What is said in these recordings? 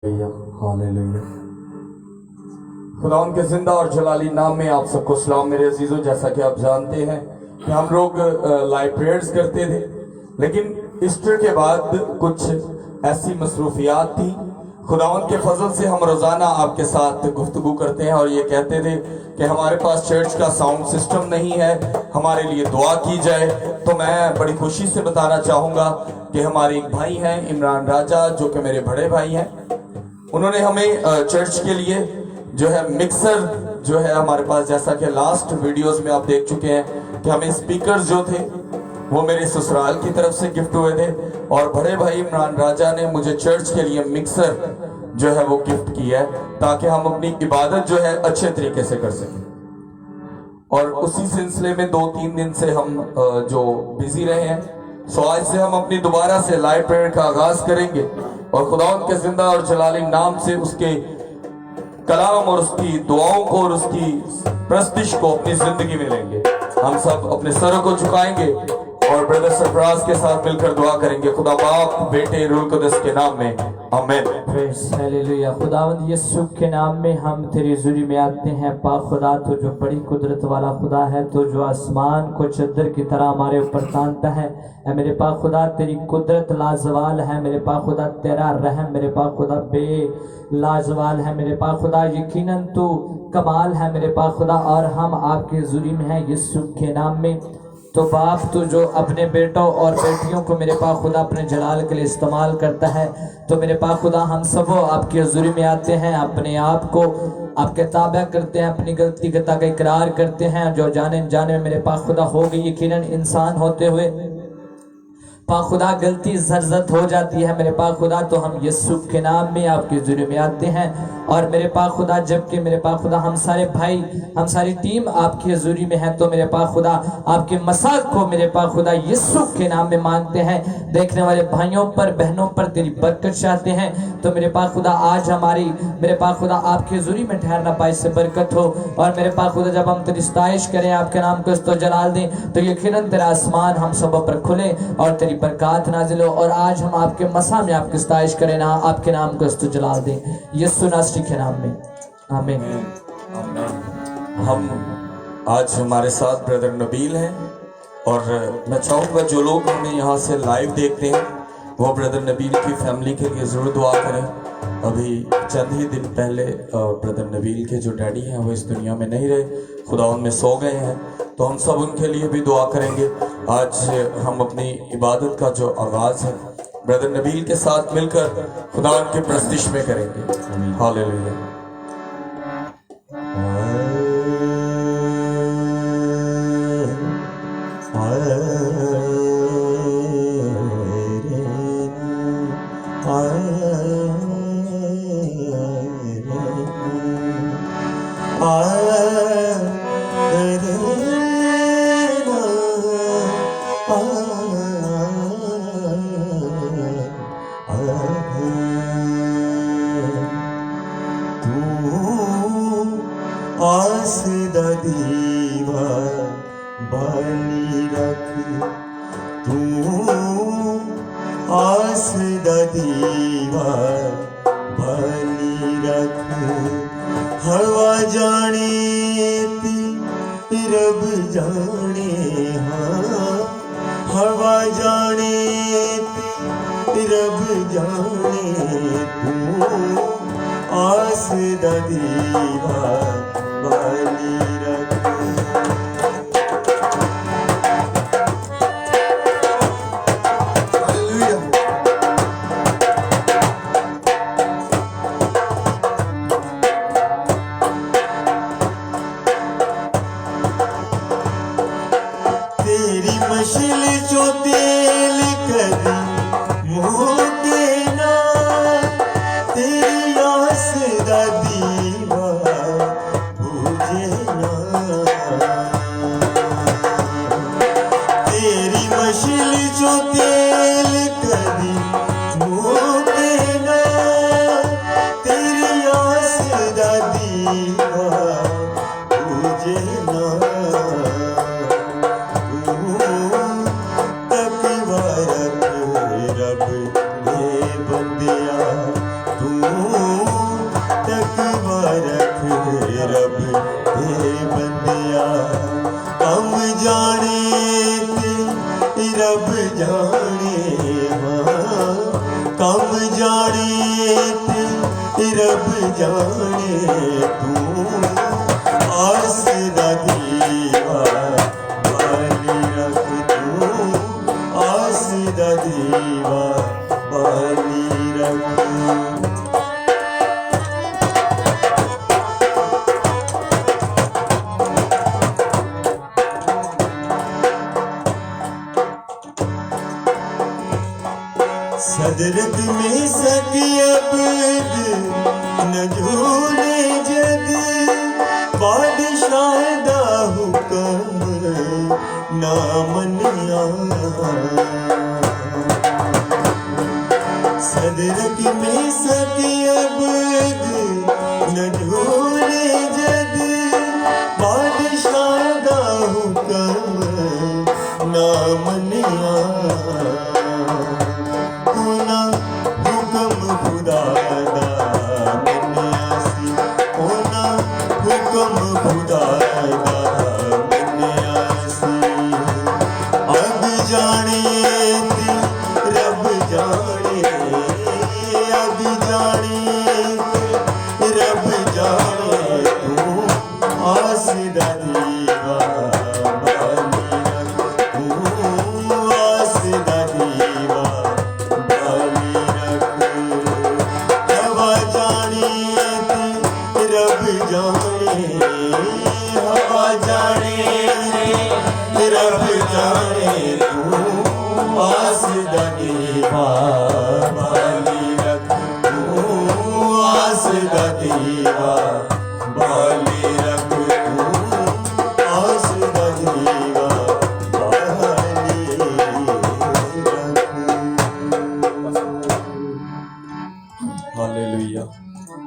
Hallelujah. खुदा उनके जिंदा और जलाली नाम में आप सबको सलाम मेरे अजीजों। जैसा कि आप जानते हैं कि हम लोग लाइव प्रेयर्स करते थे, लेकिन ईस्टर के बाद कुछ ऐसी मसरूफियात थी। खुदावन के फजल से हम रोज़ाना आपके साथ गुफ्तगू करते हैं और ये कहते थे कि हमारे पास चर्च का साउंड सिस्टम नहीं है, हमारे लिए दुआ की जाए। तो मैं बड़ी खुशी से बताना चाहूँगा कि हमारे एक भाई हैं इमरान राजा, जो कि मेरे बड़े भाई हैं। उन्होंने हमें चर्च के लिए जो है मिक्सर जो है हमारे पास, जैसा कि लास्ट वीडियोस में आप देख चुके हैं कि हमें स्पीकर्स जो थे वो मेरे ससुराल की तरफ से गिफ्ट हुए थे, और बड़े भाई इमरान राजा ने मुझे चर्च के लिए मिक्सर जो है वो गिफ्ट किया है, ताकि हम अपनी इबादत जो है अच्छे तरीके से कर सकें। और उसी सिलसिले में 2-3 दिन से हम जो बिजी रहे हैं, सो आज से हम अपनी दोबारा से लाइव प्रेयर का आगाज करेंगे और खुदावंद के जिंदा और जलाली नाम से उसके कलाम और उसकी दुआओं को और उसकी प्रस्तिश को अपनी जिंदगी में लेंगे। हम सब अपने सरों को झुकाएंगे और ब्रदर सरफराज के साथ मिलकर दुआ करेंगे। खुदा बाप, बेटे, रूह कुदस के नाम में आमीन। Praise hallelujah. खुदावंद यीशु के नाम में हम तेरी हुज़ूरी में आते हैं। पाक खुदा, तो जो बड़ी कुदरत वाला खुदा है, तो जो आसमान को चद्दर की तरह हमारे ऊपर तानता है, मेरे पाक खुदा तेरी कुदरत लाजवाल है। मेरे पाक खुदा तेरा रहम मेरे पाक खुदा बे लाजवाल है। मेरे पाक खुदा यकीनन तू कमाल है मेरे पाक खुदा, और हम आपकी हुज़ूरी में हैं यीशु के नाम में। तो बाप, तू जो अपने बेटों और बेटियों को मेरे पाक खुदा अपने जलाल के लिए इस्तेमाल करता है, तो मेरे पाक खुदा हम सब आपकी हुज़ूरी में आते हैं, अपने आप को आपके ताबा करते हैं, अपनी गलती का इकरार करते हैं जो जाने जाने में मेरे पाक खुदा हो गई। यकीनन इंसान होते हुए पाक खुदा गलती जर्जत हो जाती है मेरे पाक खुदा, तो हम यीशु के नाम में आपके हुज़ूरी में आते हैं। और मेरे पाक खुदा, जबकि मेरे पाक खुदा हम सारे भाई, हम सारी टीम आपकी हुज़ूरी में है, तो मेरे पाक खुदा आपके मसाक को मेरे पाक खुदा यीशु के नाम में मांगते हैं। देखने वाले भाइयों पर, बहनों पर तेरी बरकत चाहते हैं, तो मेरे पाक खुदा आज हमारी मेरे पाक खुदा आपकी हुज़ूरी में ठहरना पाए से बरकत हो। और मेरे पाक खुदा जब हम तेरी सताइश करें, आपके नाम को तो जलाल दें, तो यकीनन तेरा आसमान हम सब पर खुले और तेरी बरकत नाजिल हो। और आज हम आपके मसा में आपकी सताइश करें ना, आपके नाम को तो जलाल दें यीशु नासरी के नाम में आमीन। हम आज हमारे साथ ब्रदर नबील हैं, और मैं चाहूँगा जो लोग हमें यहाँ से लाइव देखते हैं वो ब्रदर नबील की फैमिली के लिए ज़रूर दुआ करें। अभी चंद ही दिन पहले ब्रदर नबील के जो डैडी हैं वो इस दुनिया में नहीं रहे, खुदा उनमें सो गए हैं, तो हम सब उनके लिए भी दुआ करेंगे। आज हम अपनी इबादत का जो आगाज़ है ब्रदर नबील के साथ मिलकर खुदा उनकी प्रस्तिश में करेंगे। हालेलुया। आस दा दीवा बानी रख, तू आस दा दीवा बानी रख। हवा जाने ती रब जाने, हाँ हवा जाने ती रब जाने, तू आस दा दीवा बानी रख। तेरी मशील चो तेल कदी मोटे ना, तेरी आस दा दीवा बुझे ना, जाने तू आसरा दीवा बाली रख तू आसरा दीवा बाली रख। सदरत में सदियब न झूले जग बादशाह दा हुक्म ना मनिया। सदरत में सदियब न झूले जग बादशाह दा हुक्म ना मनिया।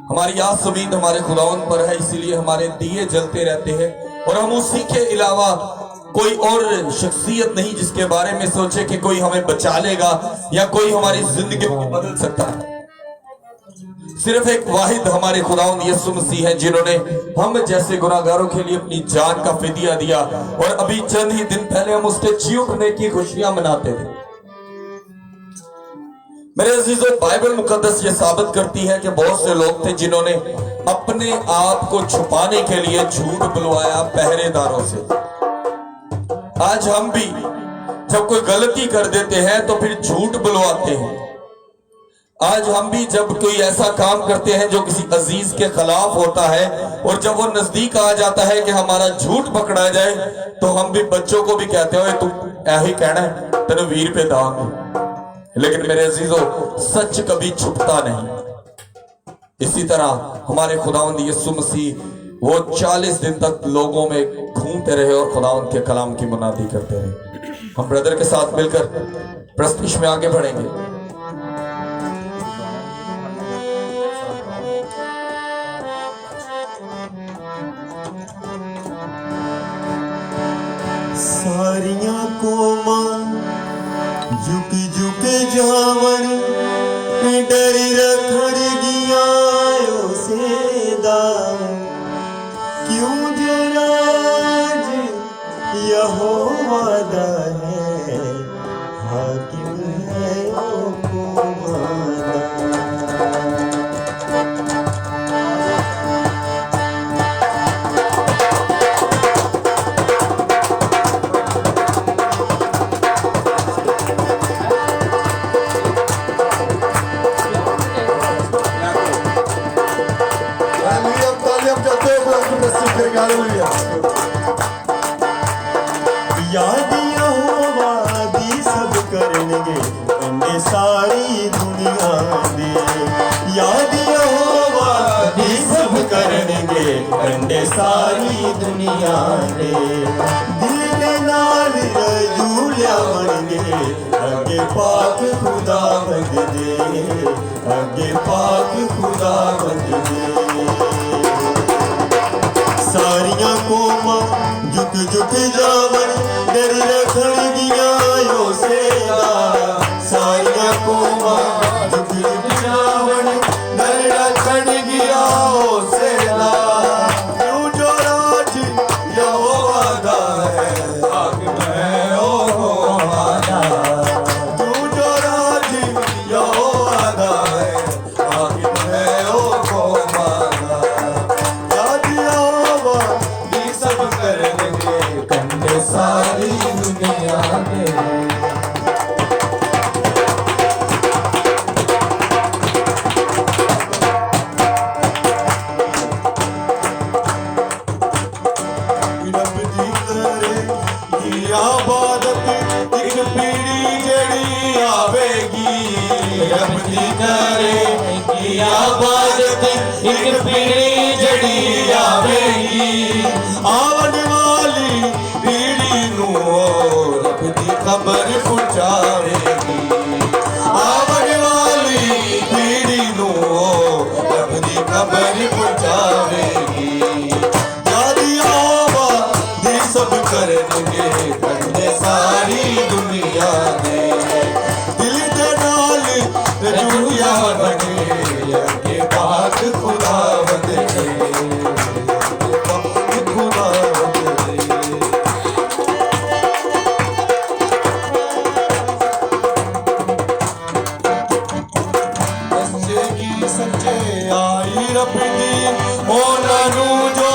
हमारी आस उम्मीद हमारे खुदावन पर है, इसीलिए हमारे दिए जलते रहते हैं और हम उसी के अलावा कोई और शख्सियत नहीं जिसके बारे में सोचे कि कोई हमें बचा लेगा या कोई हमारी जिंदगी को बदल सकता है। सिर्फ एक वाहिद हमारे खुदावन यीशु मसीह है जिन्होंने हम जैसे गुनाहगारों के लिए अपनी जान का फिदिया दिया और अभी चंद ही दिन पहले हम उसके जी उठने की खुशियां मनाते थे। मेरे अजीजों, बाइबल मुकद्दस ये साबित करती है कि बहुत से लोग थे जिन्होंने अपने आप को छुपाने के लिए झूठ बुलवाया पहरेदारों से। आज हम भी जब कोई गलती कर देते हैं तो फिर झूठ बुलवाते हैं। आज हम भी जब कोई ऐसा काम करते हैं जो किसी अजीज के खिलाफ होता है और जब वो नजदीक आ जाता है कि हमारा झूठ पकड़ा जाए तो हम भी बच्चों को भी कहते हो तू यही कहना है तेरे वीर पे दाग। लेकिन मेरे अजीजों, सच कभी छुपता नहीं। इसी तरह हमारे खुदावंद यीशु मसीह वो 40 दिन तक लोगों में घूमते रहे और खुदावंद के कलाम की मुनादी करते रहे। हम ब्रदर के साथ मिलकर प्रस्तुति में आगे बढ़ेंगे। सारियां कोमा झुक झुक जावन डर रखड़ दिया सेदा क्यों जो राज यहोवा दा है हाकिम है ओ कोमादा। याद यहोवा दी सब करनगे इन्ने सारी दुनिया दे। याद यहोवा दी सब करनगे इन्ने सारी दुनिया दे। दिल दे नाल रजूलिया बनगे अगे पाक खुदा बंद दे अगे पाक खुदा बंद दे। सारियां कोमा झुक झुक जावन डर रखड़ दिया यो सेदा। सारियां कोमा झुक झुक जावन डर रखड़ दिया ओ सेदा। क्यों जो राज यहोवा दा है हाकिम है ओ कोमादा। क्यों जो राज यहोवा दा है हाकिम है ओ कोमादा। जगत एक पीढ़ी जड़ी आवेगी आवन वाली पीढ़ी नू रब दी खबर पहुंचावेगी आवन वाली पीढ़ी नू रब दी खबर पहुंचावेगी यादी आवा दी सब करनगे कंडे सारी दुनिया दे दिल दे नाल रजूया बने अगे बात खुदा बंदे खुदा बंदे सच्चे आई रब दी ਉਹਨਾਂ ਨੂੰ ਜੋ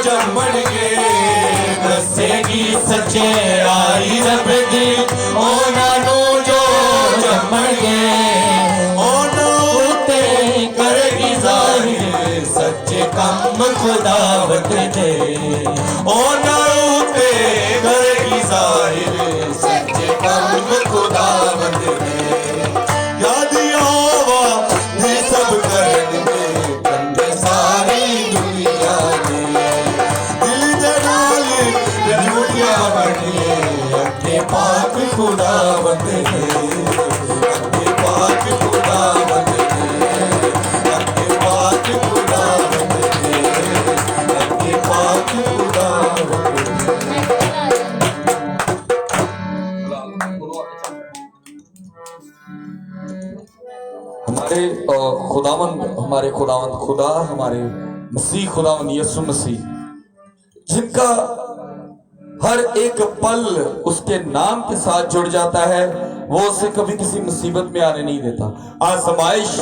ਜੰਮਣਗੇ ਦੱਸੇਗੀ ਸੱਚੇ ਆਈ ਰੱਬ ਦੀ ਉਹਨਾਂ ਨੂੰ ਜੋ ਜੰਮਣਗੇ ਉਹਨਾਂ ਉੱਤੇ ਕਰੇਗੀ ਜ਼ਾਹਿਰ ਸੱਚੇ ਕੰਮ ਖੁਦਾਵੰਦ ਦੇ ਉਹਨਾਂ ਉੱਤੇ ਕਰੇਗੀ ਜ਼ਾਹਿਰ ਸੱਚੇ ਕੰਮ ਖੁਦਾਵੰਦ ਦੇ याद आवा ये सब करनगे कंडे सारी दुनिया दे दिल दे नाल रजूया बने अगे पाक खुदावंद दे अगे पाक खुदावंद दे अगे पाक खुदावंद दे अगे पाक खुदावंद हमारे खुदावंद खुदा हमारे मसीह खुदावंद यीशु मसीह जिनका हर एक पल उसके नाम के साथ जुड़ जाता है वो उसे कभी किसी मुसीबत में आने नहीं देता। आजमाइश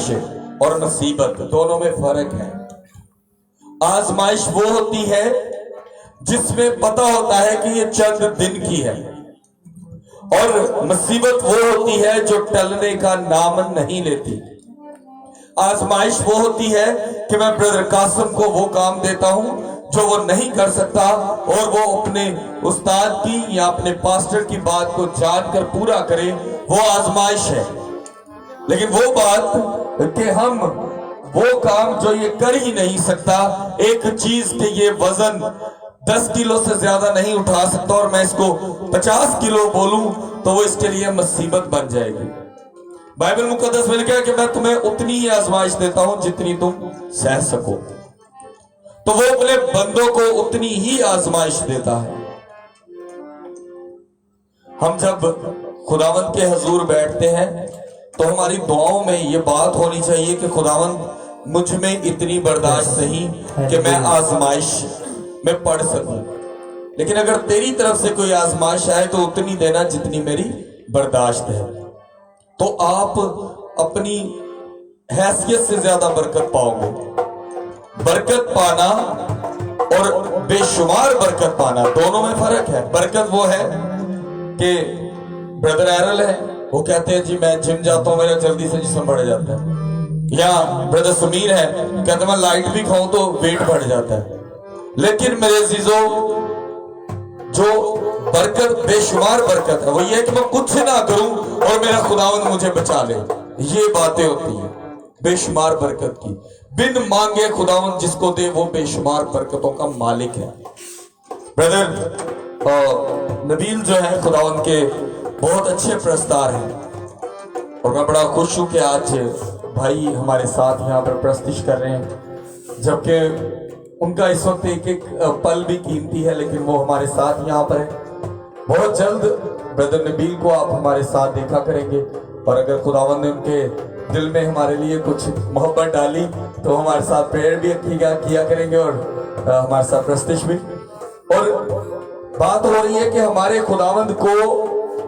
और मुसीबत दोनों में फर्क है। आजमाइश वो होती है जिसमें पता होता है कि ये चंद दिन की है और मुसीबत वो होती है जो टलने का नाम नहीं लेती। आजमाइश वो होती है कि मैं ब्रदर कासिम को वो काम देता हूं जो वो नहीं कर सकता और वो अपने उस्ताद की या अपने पास्टर की बात को जानकर पूरा करे, वो आजमाइश है। लेकिन वो बात कि हम वो काम जो ये कर ही नहीं सकता, एक चीज के ये वजन 10 किलो से ज्यादा नहीं उठा सकता और मैं इसको 50 किलो बोलूं तो वो इसके लिए मुसीबत बन जाएगी। बाइबल मुकद्दस में लिखा है कि मैं तुम्हें उतनी ही आजमाइश देता हूं जितनी तुम सह सको। तो वो अपने बंदों को उतनी ही आजमाइश देता है। हम जब खुदावंद के हजूर बैठते हैं तो हमारी दुआओं में ये बात होनी चाहिए कि खुदावंद मुझ में इतनी बर्दाश्त नहीं कि मैं आजमाइश में पढ़ सकूं, लेकिन अगर तेरी तरफ से कोई आजमाइश आए तो उतनी देना जितनी मेरी बर्दाश्त है। तो आप अपनी हैसियत से ज्यादा बरकत पाओगे। बरकत पाना और बेशुमार बरकत पाना दोनों में फर्क है। बरकत वो है कि ब्रदर एरल है, वो कहते हैं जी मैं जिम जाता हूं मेरा जल्दी से जिस्म बढ़ जाता है, या ब्रदर समीर है कहते मैं लाइट भी खाऊं तो वेट बढ़ जाता है। लेकिन मेरे अजीजों जो बरकत बेशुमार बरकत है वो ये है कि मैं कुछ ना करूं और मेरा खुदावंद मुझे बचा ले। ये बातें होती हैं बेशुमार बरकत की। बिन मांगे खुदावंद जिसको दे वो बेशुमार बरकतों का मालिक है। ब्रदर नबील जो है खुदावंद के बहुत अच्छे प्रस्तार हैं और मैं बड़ा खुश हूं कि आज भाई हमारे साथ यहाँ पर प्रस्तिश कर रहे हैं, जबकि उनका इस वक्त एक एक पल भी कीमती है, लेकिन वो हमारे साथ यहाँ पर है। बहुत जल्द ब्रदर नबील को आप हमारे साथ देखा करेंगे और अगर खुदावंद ने उनके दिल में हमारे लिए कुछ मोहब्बत डाली तो हमारे साथ प्रेयर भी किया करेंगे और हमारे साथ प्रस्तिश भी। और बात हो रही है कि हमारे खुदावंद को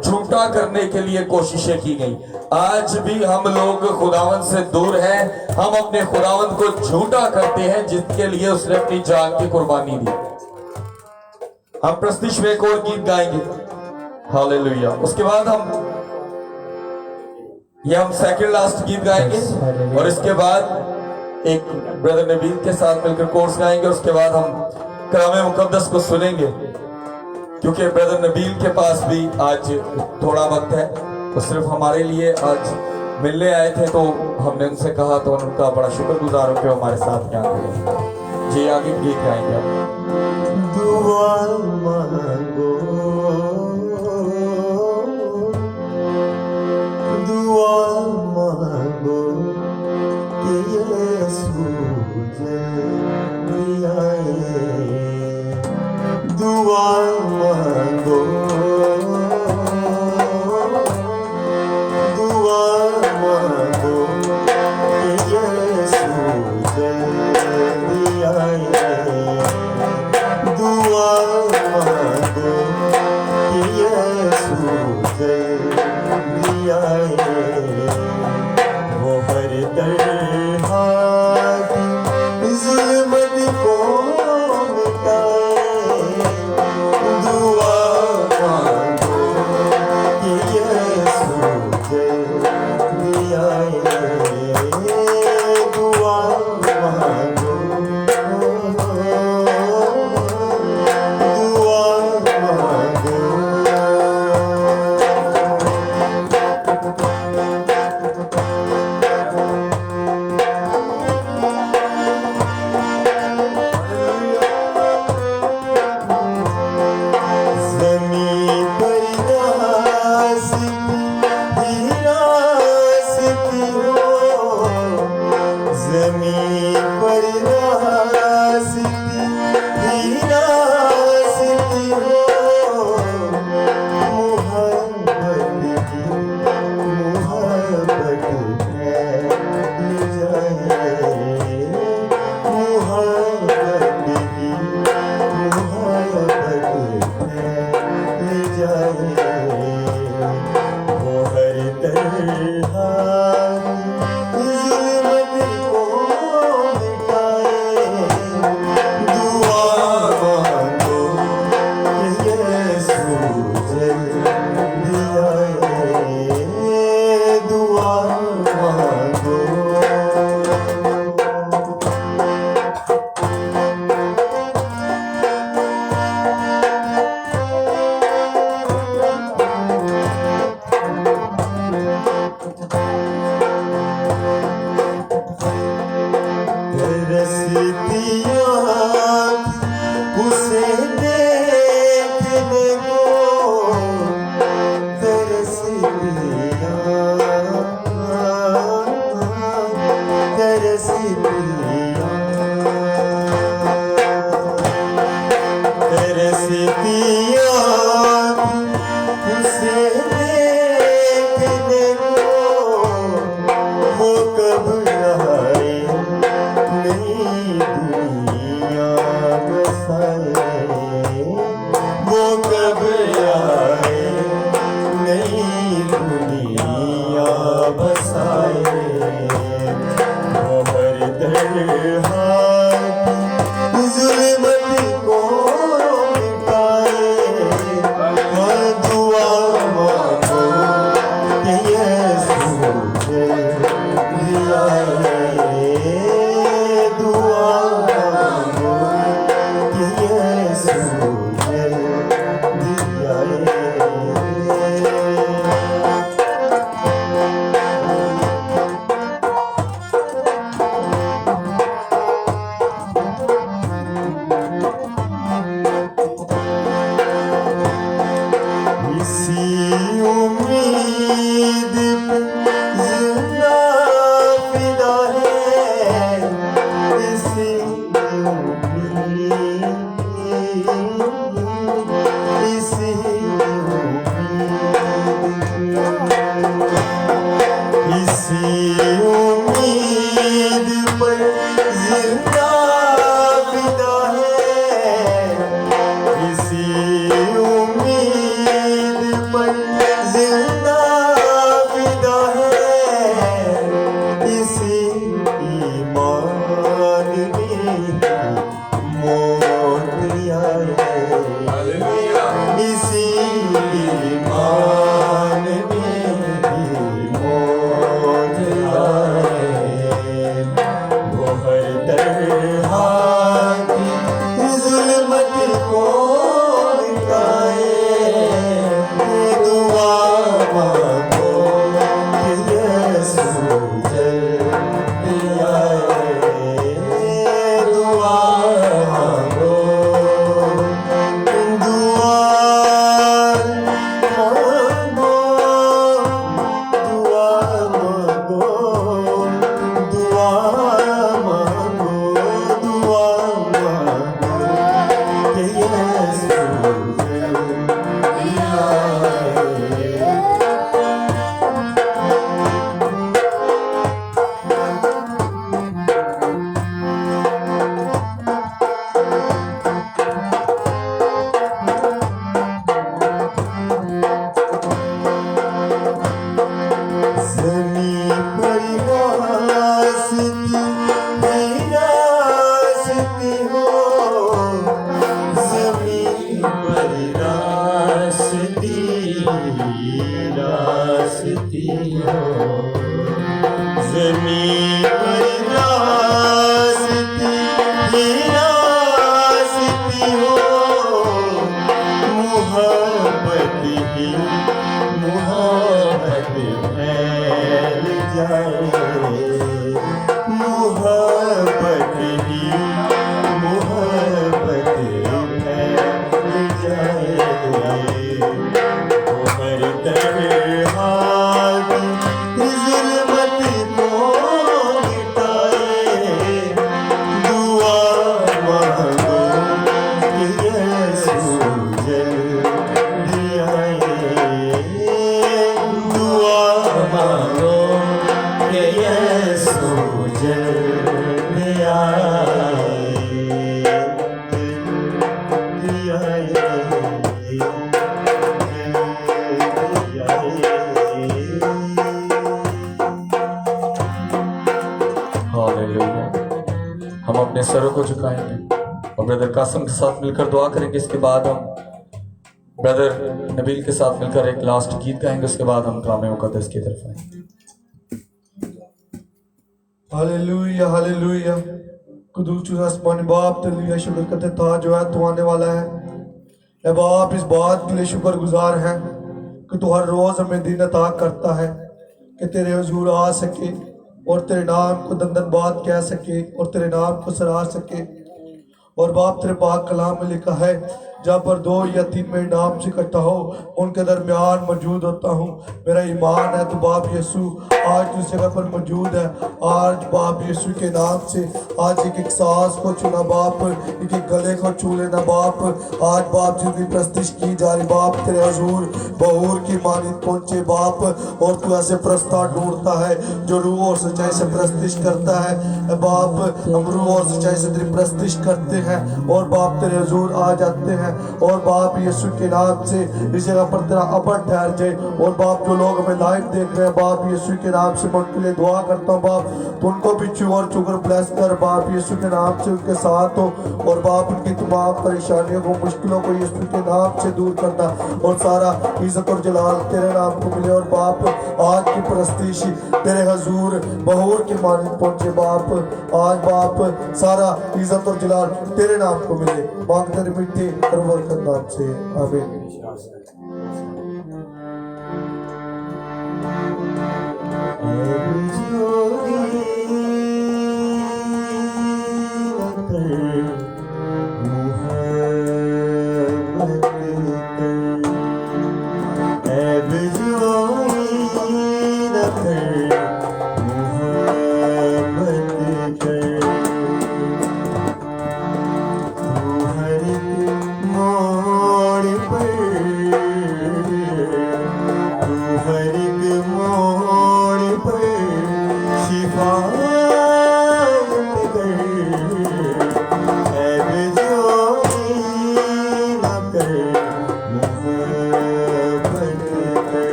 झूठा करने के लिए कोशिशें की गई। आज भी हम लोग खुदावंद से दूर हैं, हम अपने खुदावंद को झूठा करते हैं जिसके लिए उसने अपनी जान की कुर्बानी दी। हम प्रस्तिश में एक और गीत गाएंगे, हालेलुया। उसके बाद हम सेकंड लास्ट गीत गाएंगे और इसके बाद एक ब्रदर नबील के साथ मिलकर कोर्स गाएंगे। उसके बाद हम कलाम मुकद्दस को सुनेंगे क्योंकि ब्रदर नबील के पास भी आज थोड़ा वक्त है, तो सिर्फ हमारे लिए आज मिलने आए थे, तो हमने उनसे कहा तो उनका बड़ा शुक्रगुजार हो कि वो हमारे साथ यहाँ थे। जी आगे गीत गाएंगे आप। दुआ मांगो, दुआ मांगो कि यीशु जल्दी आए। दुआ मांगो, दुआ मांगो कि यीशु जल्दी आए। दुआ मांगो कि यीशु जल्दी आए। वो हर तरह की जुल्मत को मिटाए। दुआ मांगो कि यीशु जल्दी आए। दुआ मांगो, दुआ मांगो। ज़मीं पर नाज़िक ही नाज़िक हो, ज़मीं पर नाज़िक ही नाज़िक हो। मोहब्बत की मोहब्बत फैल जाए। मोहब्बत की मोहब्बत फैल जाए। वो हर तरह की जुल्मत को मिटाए। दुआ मांगो कि यीशु जल्दी आए। दुआ मांगो। तरसती आँख उसे देखने को, तरसती आँख, तरसती आँख, तरसती आँख उसे देखने को। वो कब आए नई दुनिया बसाए। वो कब आए नई दुनिया बसाए। वो हर तरह की जुल्मत को मिटाए। हाँ, दुआ मांगो कि यीशु जल्दी आए। दुआ मांगो कि यीशु जल्दी आए। इसी उम्मीद पे जिंदा फिदा है। इसी उम्मीद, इसी उम्मीद, इसी उम्मीद पर जिंदा फिदा है। इसी उम्मीद पर जिंदा फिदा है। इसी ईमान में मौत आए। इसी ईमान में मौत आए। वो हर तरह हम अपने सरों को झुकाएंगे और ब्रदर कासिम के साथ मिलकर दुआ करेंगे। इसके बाद हम ब्रदर नबील के साथ मिलकर एक लास्ट गीत गाएंगे। उसके बाद हम कलाम मुक़द्दस की तरफ आएंगे। Hallelujah hallelujah. कुदूस आसमानी बाप तेरे लिए शुक्र करते था जो है तू आने वाला है। ए बाप इस बात के लिए शुक्रगुजार है कि तू हर रोज हमें दिन अता करता है कि तेरे हुजूर आ सके और तेरे नाम को दंदन बात कह सके और तेरे नाम को सराह सके। और बाप तेरे पाक कलाम में लिखा है जहाँ पर 2 या 3 मेरे नाम से इकट्ठा हो उनके दरमियान मौजूद होता हूँ। मेरा ईमान है तो बाप यीशु आज तो इस जगह पर मौजूद है। आज बाप यीशु के नाम से आज एक सांस को छूना बाप, एक गले को छू लेना बाप। आज बाप जिनकी प्रस्तिश की जा रही बाप तेरे हजूर बहूर की मानी पहुंचे बाप। और तू ऐसे प्रस्ताव ढूंढता है जो रूह और सच्चाई से प्रस्तिश करता है बाप। हम रूह और सच्चाई से तेरी प्रस्तिश करते हैं और बाप तेरे हजूर आ जाते हैं। और बाप यीशु के नाम से इस जगह पर तेरा अबद ठहर जाए। और बाप जो लोग हमें लाइव देख रहे हैं बाप यीशु के नाम से मैं उनके लिए दुआ करता हूँ बाप तो उनको भी छू और छूकर ब्लेस कर बाप यीशु के नाम से उनके साथ हो। और बाप उनकी तमाम परेशानियों को मुश्किलों को यीशु के नाम से दूर करना और सारा इज्जत और जलाल तेरे नाम को मिले। और बाप आज की प्रस्तिश तेरे हजूर बहूर की मानित पहुंचे बाप। आज बाप सारा इज्जत और जलाल तेरे नाम को मिले मांगते तेरे मिट्टी परवर के नाम से आमीन।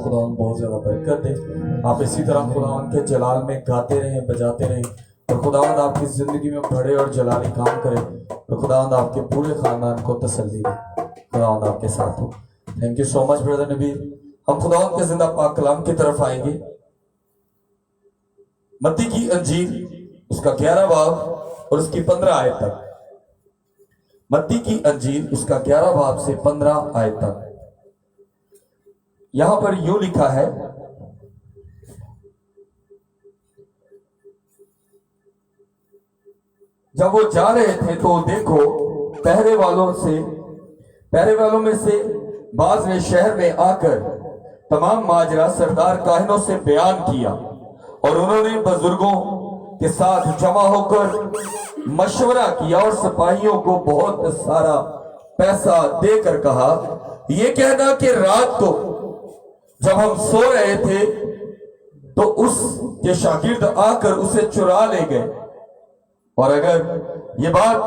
खुदा बहुत ज्यादा बरकत दे। आप इसी तरह खुदा के जलाल में गाते रहें, बजाते रहें, और खुदावंद आपकी जिंदगी में बढ़े और जलाली काम करे, तो खुदावंद आपके पूरे खानदान को तसल्ली दे। खुदावंद आपके साथ हो। Thank you so much brother Nabeer. हम खुदावंद के जिंदा पाक कलाम की तरफ आएंगे। मत्ती की अंजील उसका 11 बाब और उसकी 15 आयत तक। मत्ती की अंजील उसका 11 बाब से 15 आयत तक। यहां पर यूं लिखा है, जब वो जा रहे थे तो देखो पहरे वालों में से बाज ने शहर में आकर तमाम माजरा सरदार काहिनों से बयान किया, और उन्होंने बुजुर्गों के साथ जमा होकर मशवरा किया और सिपाहियों को बहुत सारा पैसा देकर कहा, यह कहना कि रात को जब हम सो रहे थे तो उसके शागिर्द आकर उसे चुरा ले गए, और अगर ये बात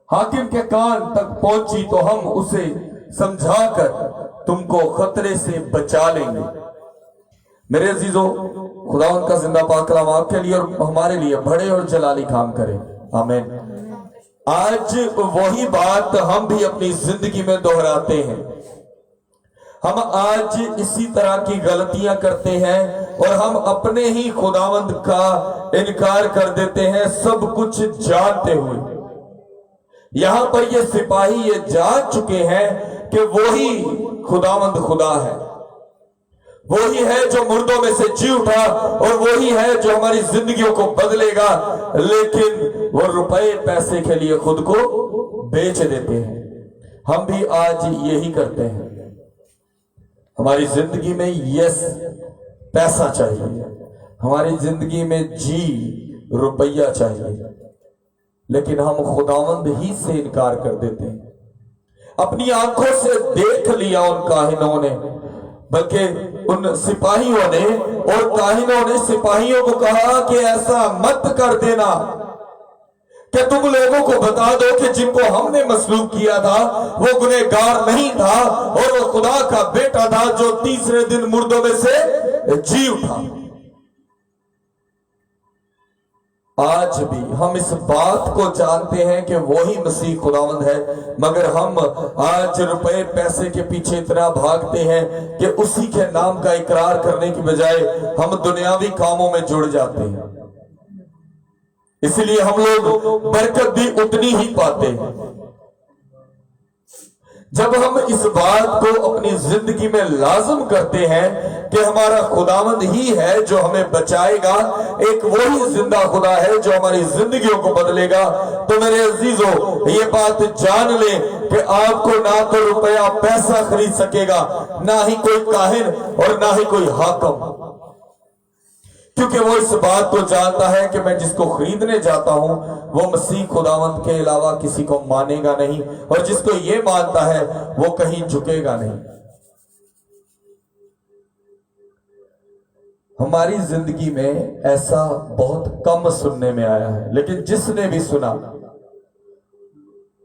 हाकिम के कान तक पहुंची तो हम उसे समझाकर तुमको खतरे से बचा लेंगे। मेरे अजीजों, खुदा उनका जिंदा पाक कलाम आपके लिए और हमारे लिए बड़े और जलाली काम करे। आमीन। आज वही बात हम भी अपनी जिंदगी में दोहराते हैं। हम आज इसी तरह की गलतियां करते हैं और हम अपने ही खुदावंद का इनकार कर देते हैं, सब कुछ जानते हुए। यहां पर ये सिपाही ये जान चुके हैं कि वही खुदावंद खुदा है, वही है जो मुर्दों में से जी उठा, और वही है जो हमारी जिंदगियों को बदलेगा, लेकिन वो रुपए पैसे के लिए खुद को बेच देते हैं। हम भी आज यही करते हैं। हमारी जिंदगी में यस पैसा चाहिए, हमारी जिंदगी में जी रुपया चाहिए, लेकिन हम खुदावंद ही से इनकार कर देते हैं। अपनी आंखों से देख लिया उन काहिनों ने, बल्कि उन सिपाहियों ने, और काहिनों ने सिपाहियों को कहा कि ऐसा मत कर देना कि तुम लोगों को बता दो कि जिनको हमने मसलूब किया था वो गुनहगार नहीं था, और वो खुदा का बेटा था जो तीसरे दिन मुर्दों में से जी उठा। आज भी हम इस बात को जानते हैं कि वही मसीह खुदावंद है, मगर हम आज रुपए पैसे के पीछे इतना भागते हैं कि उसी के नाम का इकरार करने की बजाय हम दुनियावी कामों में जुड़ जाते हैं। इसलिए हम लोग बरकत भी उतनी ही पाते हैं। जब हम इस बात को अपनी जिंदगी में लाजम करते हैं कि हमारा खुदावंद ही है जो हमें बचाएगा, एक वही जिंदा खुदा है जो हमारी जिंदगियों को बदलेगा, तो मेरे अजीजों ये बात जान लें कि आपको ना तो रुपया पैसा खरीद सकेगा, ना ही कोई काहिन और ना ही कोई हाकिम, क्योंकि वो इस बात को जानता है कि मैं जिसको खरीदने जाता हूं वो मसीह खुदावंद के अलावा किसी को मानेगा नहीं, और जिसको ये मानता है वो कहीं झुकेगा नहीं। हमारी जिंदगी में ऐसा बहुत कम सुनने में आया है, लेकिन जिसने भी सुना,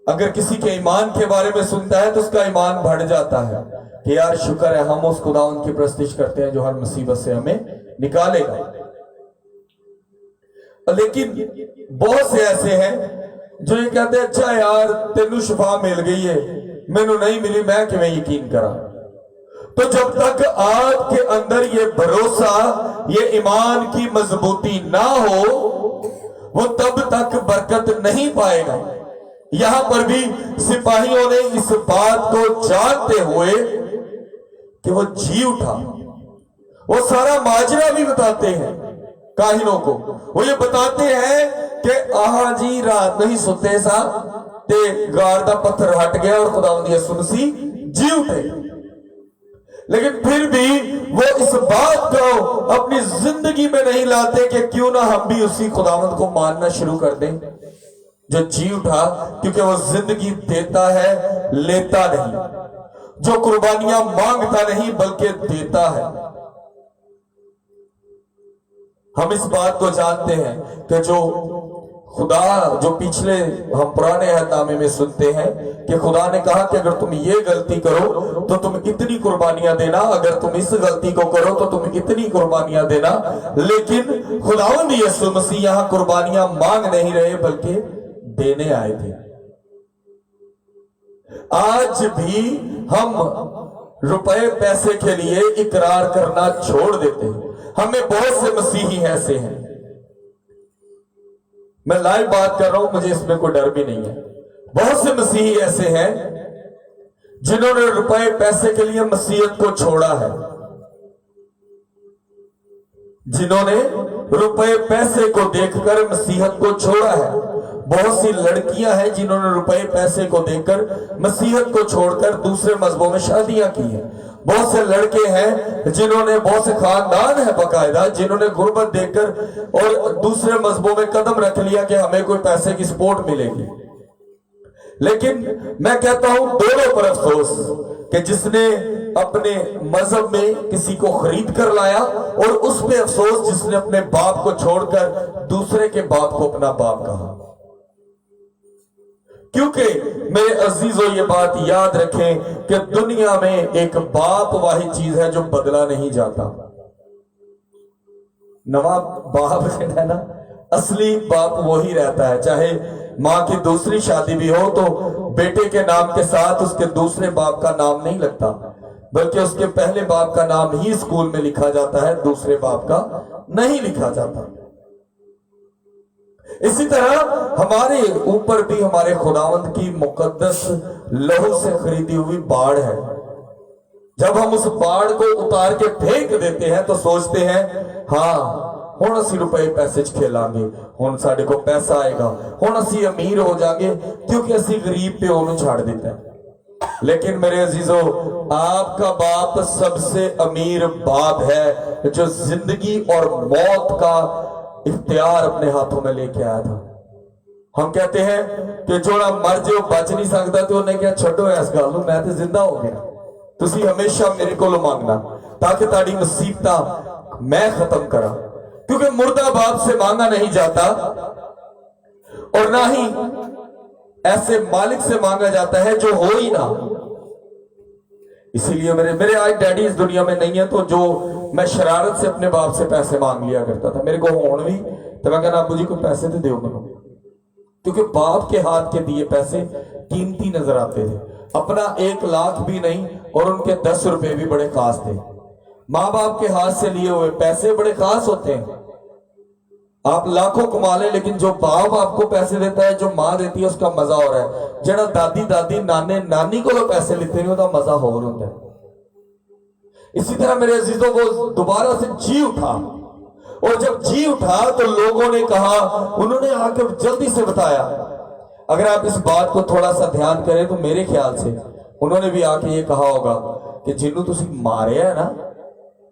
अगर किसी के ईमान के बारे में सुनता है तो उसका ईमान बढ़ जाता है कि यार शुक्र है हम उस खुदावंद की प्रस्तिश करते हैं जो हर मुसीबत से हमें निकालेगा। लेकिन बहुत से ऐसे हैं जो ये कहते हैं अच्छा यार तेनू शिफा मिल गई है, मैनू नहीं मिली, मैं किवें यकीन करा। तो जब तक आपके अंदर ये भरोसा, ये ईमान की मजबूती ना हो, वो तब तक बरकत नहीं पाएगा। यहां पर भी सिपाहियों ने इस बात को जानते हुए कि वो जी उठा, वो सारा माजरा भी बताते हैं काहिनों को। वो ये बताते हैं कि आहा जी रात नहीं सोते सा ते गार दा पत्थर हट गया और खुदावंद यसू मसीह जी उठे। लेकिन फिर भी वो इस बात को अपनी जिंदगी में नहीं लाते कि क्यों ना हम भी उसी खुदावंद को मानना शुरू कर दें जो जी उठा, क्योंकि वो जिंदगी देता है, लेता नहीं, जो कुर्बानियां मांगता नहीं बल्कि देता है। हम इस बात को जानते हैं कि जो खुदा जो पिछले हम पुराने अहदनामे में सुनते हैं कि खुदा ने कहा कि अगर तुम ये गलती करो तो तुम इतनी कुर्बानियां देना, अगर तुम इस गलती को करो तो तुम इतनी कुर्बानियां देना। लेकिन खुदावंद यीशु मसीह यहां कुर्बानियां मांग नहीं रहे बल्कि देने आए थे। आज भी हम रुपए पैसे के लिए इकरार करना छोड़ देते हैं। हमें बहुत से मसीही ऐसे हैं, मैं लाइव बात कर रहा हूं, मुझे इसमें कोई डर भी नहीं है। बहुत से मसीही ऐसे हैं जिन्होंने रुपए पैसे के लिए मसीहत को छोड़ा है, जिन्होंने रुपए पैसे को देखकर मसीहत को छोड़ा है। बहुत सी लड़कियां हैं जिन्होंने रुपए पैसे को देखकर मसीहत को छोड़कर दूसरे मजहबों में शादियां की हैं। बहुत से लड़के हैं जिन्होंने, बहुत से खानदान है बकायदा जिन्होंने गुर्बत देखकर और दूसरे मजहबों में कदम रख लिया कि हमें कोई पैसे की सपोर्ट मिलेगी। लेकिन मैं कहता हूं दोनों पर अफसोस कि जिसने अपने मजहब में किसी को खरीद कर लाया, और उस पे अफसोस जिसने अपने बाप को छोड़कर दूसरे के बाप को अपना बाप कहा। क्योंकि मेरे अजीजों ये बात याद रखें कि दुनिया में एक बाप वाही चीज है जो बदला नहीं जाता। नवा बाप है ना, असली बाप वही रहता है। चाहे मां की दूसरी शादी भी हो तो बेटे के नाम के साथ उसके दूसरे बाप का नाम नहीं लगता, बल्कि उसके पहले बाप का नाम ही स्कूल में लिखा जाता है, दूसरे बाप का नहीं लिखा जाता। इसी तरह हमारे ऊपर भी हमारे खुदावंद की मुकद्दस लहू से खरीदी हुई बाढ़ है। जब हम उस बाढ़ को उतार के फेंक देते हैं तो सोचते हैं हाँ हुण असी रुपए पैसे च खेलांगे, हुण साडे को पैसा आएगा, हुण असी अमीर हो जाएंगे क्योंकि असी गरीब प्यो नूं छाड़ दिता है। लेकिन मेरे अजीजों, आपका बाप सबसे अमीर बाप है जो जिंदगी और मौत का इख्तियार अपने हाथों में लेके आया था। हम कहते हैं कि जोड़ा मर जो बच नहीं सकता, तो उन्हें क्या छड्डो इस गल नूं, मैं तो जिंदा हो गया, तुसी हमेशा मेरे को मांगना ताकि ताड़ी मुसीबत मैं खत्म करा। क्योंकि मुर्दा बाप से मांगा नहीं जाता और ना ही ऐसे मालिक से मांगा जाता है जो हो ही ना। इसीलिए मेरे आज डैडी इस दुनिया में नहीं है, तो जो मैं शरारत से अपने बाप से पैसे मांग लिया करता था, मेरे को होन भी तो मैं कहना अबू जी को पैसे तो दो मैनू, क्योंकि बाप के हाथ के दिए पैसे कीमती नजर आते थे। अपना 1 लाख भी नहीं और उनके 10 रुपए भी बड़े खास थे। माँ बाप के हाथ से लिए हुए पैसे बड़े खास होते हैं। आप लाखों कमा लें, लेकिन जो बाप आपको पैसे देता है, जो मां देती है, उसका मजा हो रहा है। जड़ा दादी दादी नाने नानी को पैसे लेते नहीं, उसका मजा हो रहा है। इसी तरह मेरे अजीजों, वो दोबारा से जी उठा, और जब जी उठा तो लोगों ने कहा, उन्होंने आकर जल्दी से बताया। अगर आप इस बात को थोड़ा सा ध्यान करें तो मेरे ख्याल से उन्होंने भी आके ये कहा होगा कि जिन्हों तुसी मारे है ना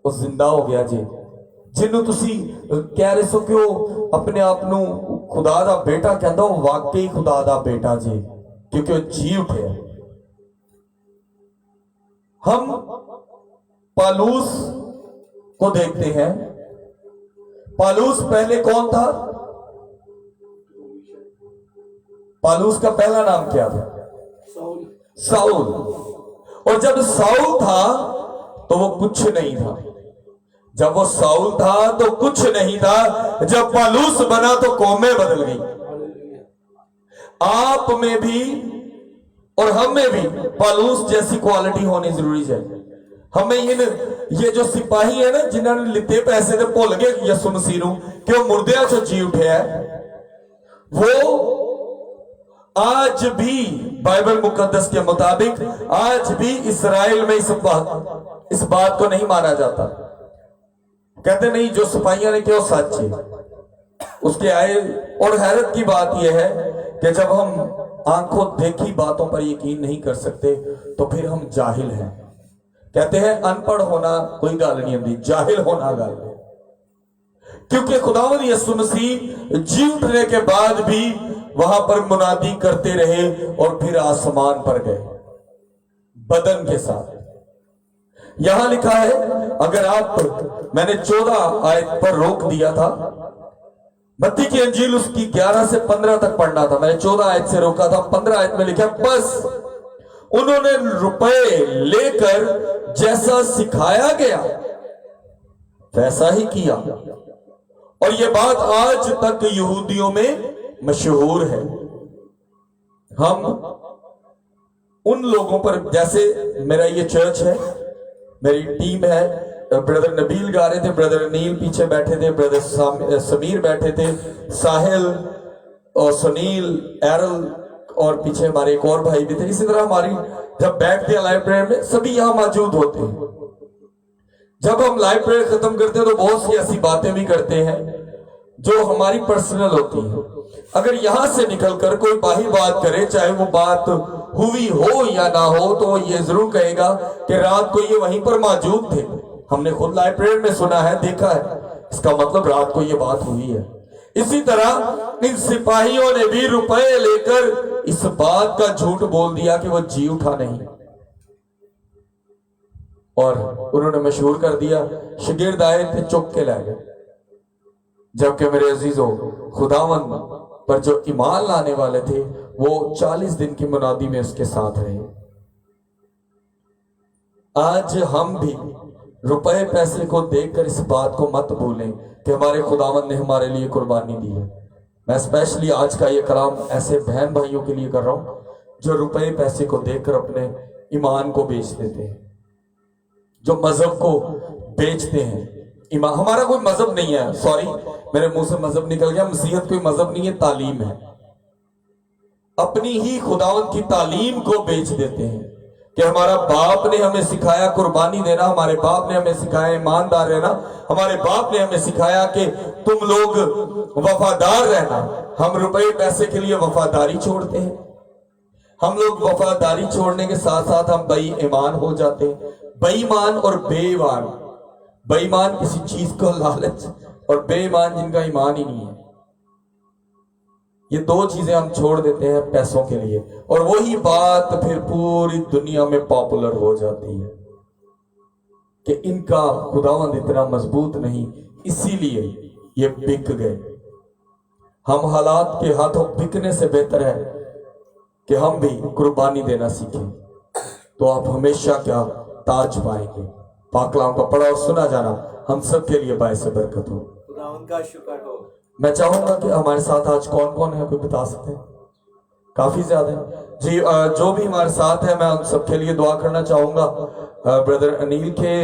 वो जिंदा हो गया जी। जिन्हों तुसी कह रहे सो कि वो अपने आप नू खुदा दा बेटा कहता, वो वाकई खुदा दा बेटा जी, क्योंकि वो जी उठे। हम पालूस को देखते हैं। पालूस पहले कौन था? पालूस का पहला नाम क्या था? साउल। और जब साउल था तो वो कुछ नहीं था। जब वो साउल था तो कुछ नहीं था। जब पालूस बना तो कौमें बदल गई। आप में भी और हम में भी पालूस जैसी क्वालिटी होनी जरूरी है। हमें ये जो सिपाही है ना, जिन्होंने लिते पैसे तो भुल गए यसु मसीह नूं कि वो मुर्दियां चों जी उठे है, वो आज भी बाइबल मुकद्दस के मुताबिक आज भी इस्राएल में इस बात को नहीं माना जाता। कहते नहीं जो सिपाहियों ने किया सच है। उसके आए, और हैरत की बात यह है कि जब हम आंखों देखी बातों पर यकीन नहीं कर सकते तो फिर हम जाहिल हैं। कहते हैं अनपढ़ होना कोई गल नहीं होती, जाहिल होना गल है। क्योंकि खुदावंद यीशु मसीह जी उठने के बाद भी वहां पर मुनादी करते रहे और फिर आसमान पर गए बदन के साथ। यहां लिखा है, अगर आप, मैंने 14 आयत पर रोक दिया था, मत्ती की अंजील उसकी 11 से 15 तक पढ़ना था, मैंने 14 आयत से रोका था। 15 आयत में लिखा, बस उन्होंने रुपए लेकर जैसा सिखाया गया वैसा ही किया, और यह बात आज तक यहूदियों में मशहूर है। हम उन लोगों पर, जैसे मेरा ये चर्च है, मेरी टीम है, ब्रदर नबील गा रहे थे, ब्रदर अनील पीछे बैठे थे, ब्रदर समीर बैठे थे, साहिल और सुनील, एरल, और पीछे हमारे एक और भाई भी थे। इसी तरह हमारी जब बैठते हैं लाइव प्रेयर में, सभी यहां मौजूद होते हैं। जब हम लाइव प्रेयर खत्म करते हैं तो बहुत सी ऐसी बातें भी करते हैं जो हमारी पर्सनल होती है। अगर यहां से निकलकर कोई बाहरी बात करे, चाहे वो बात हुई हो या ना हो, तो वो ये जरूर कहेगा कि रात को ये वहीं पर मौजूद थे, हमने खुद लाइव प्रेयर में सुना है, देखा है, इसका मतलब रात को ये बात हुई है। इसी तरह इन सिपाहियों ने भी रुपए लेकर इस बात का झूठ बोल दिया कि वो जी उठा नहीं, और उन्होंने मशहूर कर दिया। शागिर्द आए थे, चुप के ला गए। जबकि मेरे अजीजों, खुदावन पर जो ईमान लाने वाले थे वो 40 दिन की मुनादी में उसके साथ रहे। आज हम भी रुपए पैसे को देखकर इस बात को मत भूलें कि हमारे खुदावन ने हमारे लिए कुर्बानी दी है। मैं स्पेशली आज का ये कलाम ऐसे बहन भाइयों के लिए कर रहा हूं जो रुपए पैसे को देखकर अपने ईमान को बेच देते हैं, जो मजहब को बेचते हैं। ईमान, हमारा कोई मजहब नहीं है, सॉरी मेरे मुंह से मजहब निकल गया, मसीहत कोई मजहब नहीं है, तालीम है। अपनी ही खुदावंत की तालीम को बेच देते हैं कि हमारा बाप ने हमें सिखाया कुर्बानी देना, हमारे बाप ने हमें सिखाया ईमानदार रहना, हमारे बाप ने हमें सिखाया कि तुम लोग वफादार रहना। हम रुपए पैसे के लिए वफादारी छोड़ते हैं। हम लोग वफादारी छोड़ने के साथ साथ हम बेईमान हो जाते हैं। बेईमान और बेईमान, बेईमान किसी चीज को लालच, और बेईमान जिनका ईमान ही नहीं है, ये दो चीजें हम छोड़ देते हैं पैसों के लिए, और वही बात फिर पूरी दुनिया में पॉपुलर हो जाती है कि इनका खुदावंद इतना मजबूत नहीं, इसीलिए ये बिक गए। हम हालात के हाथों बिकने से बेहतर है कि हम भी कुर्बानी देना सीखें, तो आप हमेशा क्या ताज पाएंगे। पाकलाम का पढ़ा और सुना जाना हम सब के लिए बायस बरकत हो। उनका शुक्र हो। मैं चाहूंगा कि हमारे साथ आज कौन कौन है, कोई बता सकते हैं? काफी ज्यादा है जी। जो भी हमारे साथ है, मैं उन सबके लिए दुआ करना चाहूंगा। ब्रदर अनिल के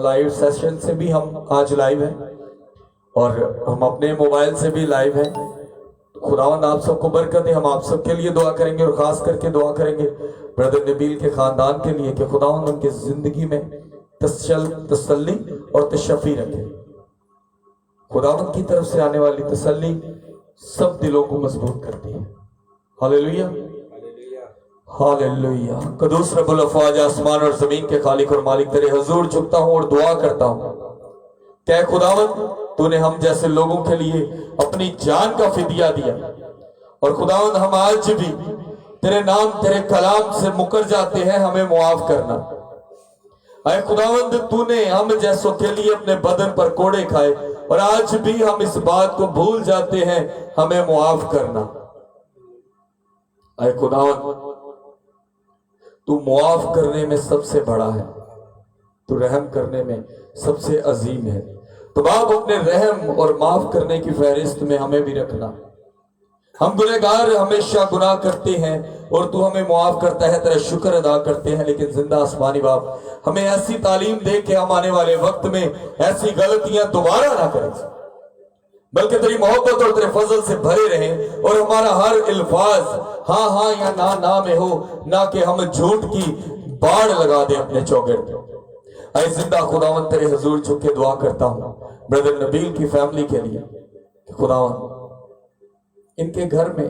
लाइव सेशन से भी हम आज लाइव हैं, और हम अपने मोबाइल से भी लाइव हैं। खुदावंद आप सबको बरकत दे। हम आप सबके लिए दुआ करेंगे, और खास करके दुआ करेंगे ब्रदर नबील के खानदान के लिए कि खुदावंद उनकी जिंदगी में तसल्ली और तशफ़ी रखे। खुदावंद की तरफ से आने वाली तसल्ली सब दिलों को मजबूत करती है। Hallelujah, hallelujah. कदूस रब्बुल अफ़वाज, आसमान और जमीन के खालिक और मालिक, तेरे हुजूर झुकता हूं और दुआ करता हूं। क्या खुदावंद, तूने हम जैसे लोगों के लिए अपनी जान का फिदिया दिया, और खुदावंद हम आज भी तेरे नाम तेरे कलाम से मुकर जाते हैं, हमें मुआफ करना। अय खुदावंद, तूने हम जैसों के लिए अपने बदन पर कोड़े खाए, और आज भी हम इस बात को भूल जाते हैं, हमें मुआफ करना। अय खुदावंद, तू मुआफ करने में सबसे बड़ा है, तू रहम करने में सबसे अजीम है। तो बाप, अपने रहम और माफ करने की फहरिस्त में हमें भी रखना। हम गुनहगार हमेशा गुनाह करते हैं, और तू हमें मुआफ करता है, तेरा शुक्र अदा करते हैं। लेकिन जिंदा आसमानी बाप, हमें ऐसी तालीम दे कि हम आने वाले वक्त में ऐसी गलतियां दोबारा ना करें, बल्कि तेरी मोहब्बत और तेरे फजल से भरे रहें, और हमारा हर इल्फाज हाँ हाँ या ना ना में हो, ना कि हम झूठ की बाढ़ लगा दे अपने चौगिर्द। ऐ जिंदा खुदावंद, तेरे हुजूर झुक के दुआ करता हूं ब्रदर नबील की फैमिली के लिए। खुदावंद, इनके घर में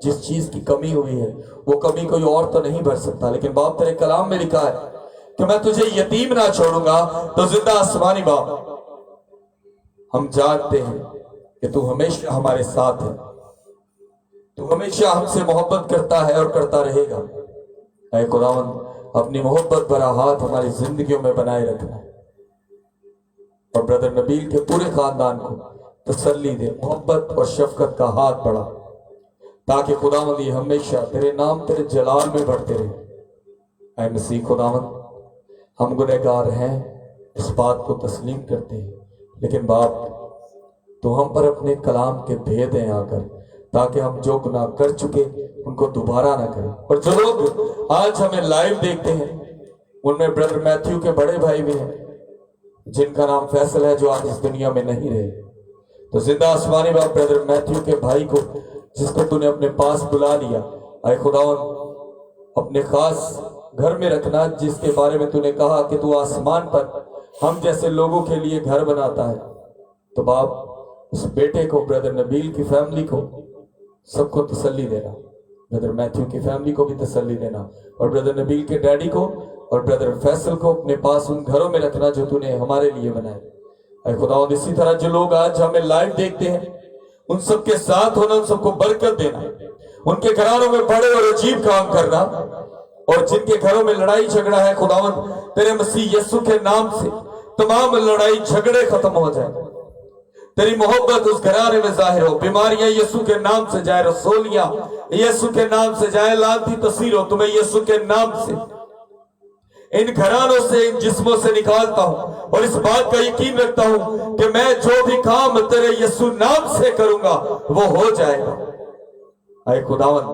जिस चीज की कमी हुई है, वो कमी कोई और तो नहीं भर सकता, लेकिन बाप तेरे कलाम में लिखा है कि मैं तुझे यतीम ना छोड़ूंगा। तो जिंदा आसमानी बाप, हम जानते हैं कि तू हमेशा हमारे साथ है, तू हमेशा हमसे मोहब्बत करता है और करता रहेगा। ऐ खुदावंद, अपनी मोहब्बत भरा हाथ हमारी जिंदगियों में बनाए रखना, और ब्रदर नबील के पूरे खानदान को तसल्ली दे, मोहब्बत और शफकत का हाथ बढ़ा, ताकि खुदावंद ये हमेशा तेरे नाम तेरे जलाल में बढ़ते रहे। ऐ मसीह खुदावंद, हम गुनहगार हैं, इस बात को तस्लीम करते हैं, लेकिन बाप तो हम पर अपने कलाम के भेद हैं आकर, ताकि हम जो गुनाह कर चुके उनको दोबारा ना करें। और जो लोग आज हमें लाइव देखते हैं उनमें ब्रदर मैथ्यू के बड़े भाई भी हैं जिनका नाम फैसल है, जो आज इस दुनिया में नहीं रहे। तो जिंदा आसमानी बाप ब्रदर मैथ्यू के भाई को, जिसको तूने अपने पास बुला लिया, आए खुदावन अपने खास घर में रखना, जिसके बारे में तूने कहा कि तू आसमान पर हम जैसे लोगों के लिए घर बनाता है। तो बाप उस बेटे को, ब्रदर नबील की फैमिली को, सबको तसल्ली देना, ब्रदर मैथ्यू की फैमिली को भी तसल्ली देना, और ब्रदर नबील के डैडी को और ब्रदर फैसल को अपने पास उन घरों में रखना जो तूने हमारे लिए बनाए। ऐ खुदावंद, इसी तरह जो लोग आज हमें लाइव देखते हैं उन सबके साथ होना, उन सबको बरकत देना, उनके घरों में बड़े और अजीब काम करना, और जिनके घरों में लड़ाई झगड़ा है खुदावंद, तेरे मसीह यीशु के नाम से तमाम लड़ाई झगड़े खत्म हो जाए, तेरी मोहब्बत उस घराने में जाहिर हो, बीमारियां यीशु के नाम से जाए, रसोलियां यीशु के नाम से जाए, लानती तस्वीर हो तुम्हें यीशु के नाम से इन घरानों से, इन जिस्मों से निकालता हूं, और इस बात का यकीन रखता हूं कि मैं जो भी काम तेरे यीशु नाम से करूंगा वो हो जाएगा। आए खुदावन,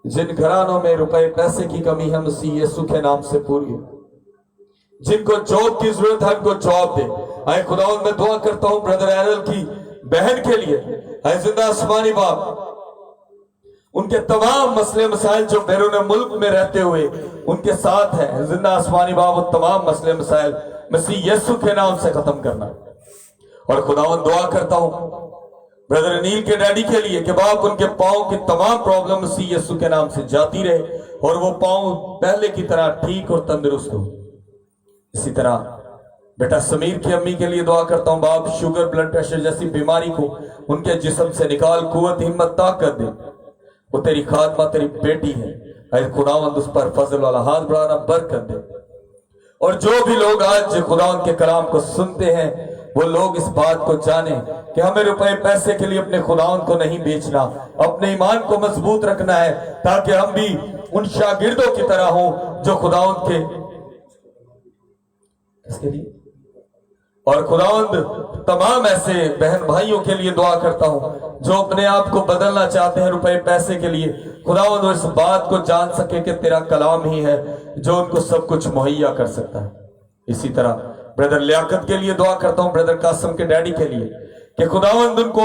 जिन घरानों में रुपए पैसे की कमी है मसीह यीशु के नाम से पूरी हो, जिनको जॉब की जरूरत है उनको जॉब दे। आए खुदावन, मैं दुआ करता हूं ब्रदर एरल की बहन के लिए, आए जिंदा आसमानी बाप उनके तमाम मसले मसाइल जो बैरून मुल्क में रहते हुए उनके साथ है, जिंदा आसमानी बाप वो तमाम मसले मसाइल मसीह यीशु के नाम से खत्म करना। और खुदावन दुआ करता हूं ब्रदर नील के डैडी के लिए कि बाप उनके पांव की तमाम प्रॉब्लम मसीह यीशु के नाम से जाती रहे, और वो पांव पहले की तरह ठीक और तंदुरुस्त हो। इसी तरह बेटा समीर की अम्मी के लिए दुआ करता हूं बाप, शुगर ब्लड प्रेशर जैसी बीमारी को उनके जिस्म से निकाल, कुव्वत हिम्मत ताकत दे, वो तेरी खात्मा तेरी बेटी है। अरे खुदावंद उस पर फजल वाला हाथ बढ़ाना, बरकत दे। और जो भी लोग आज खुदावंद के कलाम को सुनते हैं वो लोग इस बात को जाने कि हमें रुपए पैसे के लिए अपने खुदावंद को नहीं बेचना, अपने ईमान को मजबूत रखना है, ताकि हम भी उन शागिर्दों की तरह हों जो खुदावंद के इसके लिए। और खुदावंद तमाम ऐसे बहन भाइयों के लिए दुआ करता हूं जो अपने आप को बदलना चाहते हैं रुपए पैसे के लिए, खुदावंद इस बात को जान सके कि तेरा कलाम ही है जो उनको सब कुछ मुहैया कर सकता है। इसी तरह ब्रदर लियाकत के लिए दुआ करता हूं, ब्रदर कासिम के डैडी के लिए, कि खुदावंद उनको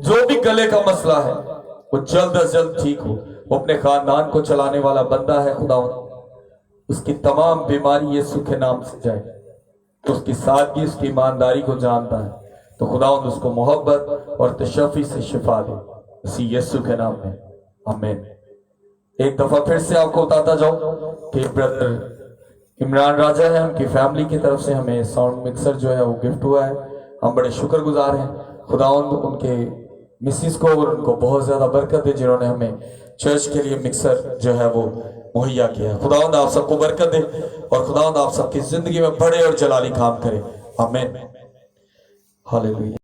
जो भी गले का मसला है वो जल्द अज जल्द ठीक हो। वो अपने खानदान को चलाने वाला बंदा है खुदावंद, उसकी तमाम बीमारी यीशु के नाम से जाए, तो उसकी सादगी उसकी ईमानदारी को जानता है, तो खुदावंद उसको मोहब्बत और तशफ़ी से शिफा दे, इसी यीशु के नाम में आमीन। एक दफा फिर से आपको बताता जाऊं कि ब्रदर इमरान राजा है, उनकी फैमिली की तरफ से हमें साउंड मिक्सर जो है वो गिफ्ट हुआ है। हम बड़े शुक्रगुजार हैं, खुदावंद उनके मिसिस को और उनको बहुत ज्यादा बरकत दे जिन्होंने हमें चर्च के लिए मिक्सर जो है वो मुहैया किया है। खुदावंद आप सबको बरकत दे और खुदावंद आप सबकी जिंदगी में बड़े और जलाली काम करे। आमीन, हालेलुया।